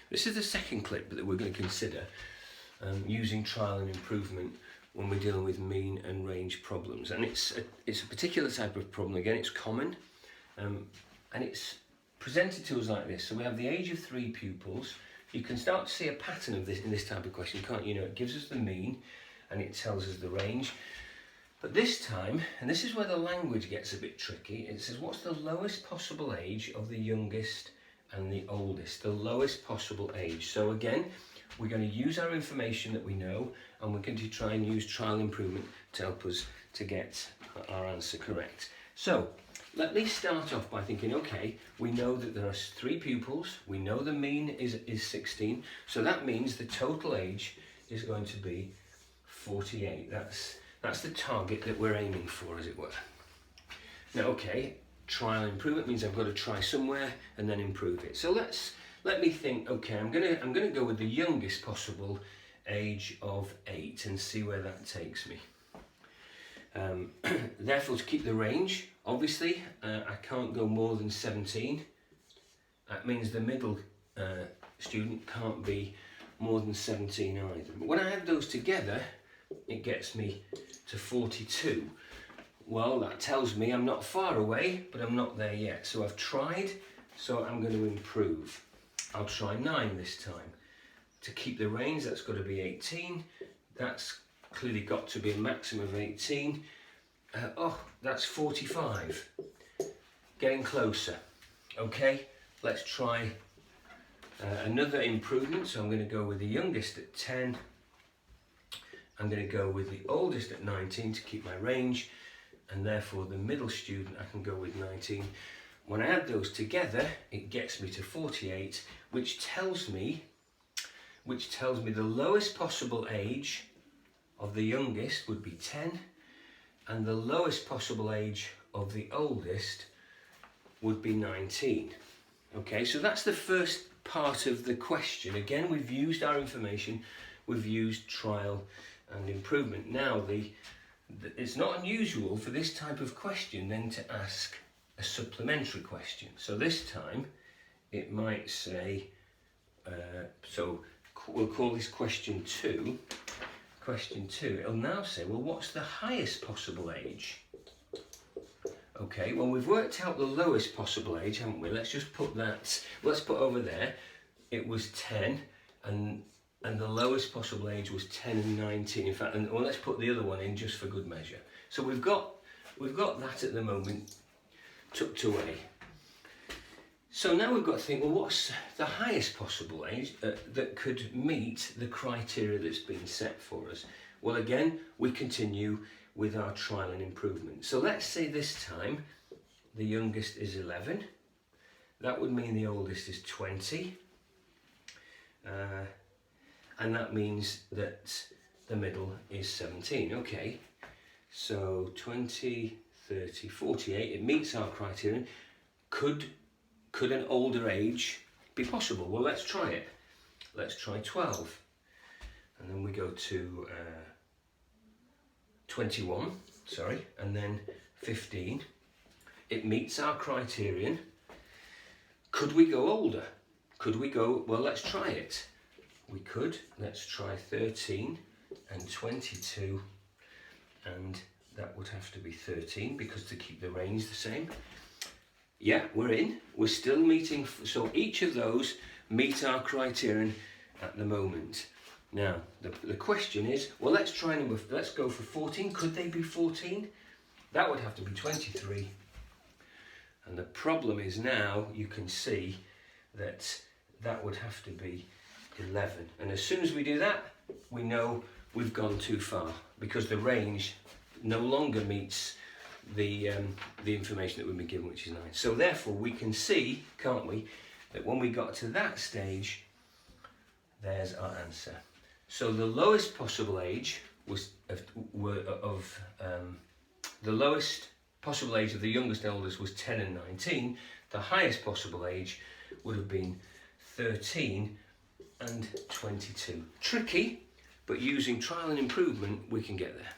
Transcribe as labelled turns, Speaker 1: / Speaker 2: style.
Speaker 1: This is the second clip that we're going to consider using trial and improvement when we're dealing with mean and range problems. And it's a particular type of problem. Again, it's common, and it's presented to us like this. So we have the age of 3 pupils. You can start to see a pattern of this in this type of question, can't you? It gives us the mean and it tells us the range. But this time, and this is where the language gets a bit tricky, it says what's the lowest possible age of the youngest and the oldest, the lowest possible age. So again, we're going to use our information that we know, and we're going to try and use trial improvement to help us to get our answer correct. So let me start off by thinking, okay, we know that there are 3 pupils, we know the mean is 16, so that means the total age is going to be 48. That's the target that we're aiming for, as it were. Now, okay, trial improvement means I've got to try somewhere and then improve it. So let me think, okay, I'm gonna go with the youngest possible age of 8 and see where that takes me. Therefore, to keep the range, obviously, I can't go more than 17. That means the middle student can't be more than 17 either. But when I add those together, it gets me to 42. Well, that tells me I'm not far away, but I'm not there yet. So I've tried, so I'm going to improve. I'll try 9 this time. To keep the range, that's got to be 18. That's clearly got to be a maximum of 18. Oh, that's 45. Getting closer. Okay, let's try another improvement. So I'm going to go with the youngest at 10. I'm going to go with the oldest at 19 to keep my range, and therefore the middle student I can go with 19. When I add those together, it gets me to 48, which tells me the lowest possible age of the youngest would be 10, and the lowest possible age of the oldest would be 19. Okay, so that's the first part of the question. Again, we've used our information, we've used trial and improvement. Now, it's not unusual for this type of question then to ask a supplementary question. So this time it might say, so we'll call this question 2. Question 2, it'll now say, well, what's the highest possible age? Okay, well, we've worked out the lowest possible age, haven't we? Let's just put that, let's put over there, it was 10, and the lowest possible age was 10 and 19. In fact, well, let's put the other one in just for good measure. So we've got that at the moment tucked away. So now we've got to think, well, what's the highest possible age that could meet the criteria that's been set for us? Well, again, we continue with our trial and improvement. So let's say this time the youngest is 11. That would mean the oldest is 20. And that means that the middle is 17. Okay, so 20, 30, 48, it meets our criterion. Could an older age be possible? Well, let's try it. Let's try 12. And then we go to 21, and then 15. It meets our criterion. Could we go older? Could we go, well, let's try it. We could, let's try 13 and 22, and that would have to be 13 because to keep the range the same. Yeah, we're in, we're still meeting, so each of those meet our criterion at the moment. Now, the question is, well, let's go for 14. Could they be 14? That would have to be 23. And the problem is now you can see that would have to be 11, and as soon as we do that, we know we've gone too far because the range no longer meets the information that we've been given, which is 9. So therefore we can see, can't we, that when we got to that stage, there's our answer. So the lowest possible age was the lowest possible age of the youngest and oldest was 10 and 19. The highest possible age would have been 13 and 22. Tricky, but using trial and improvement, we can get there.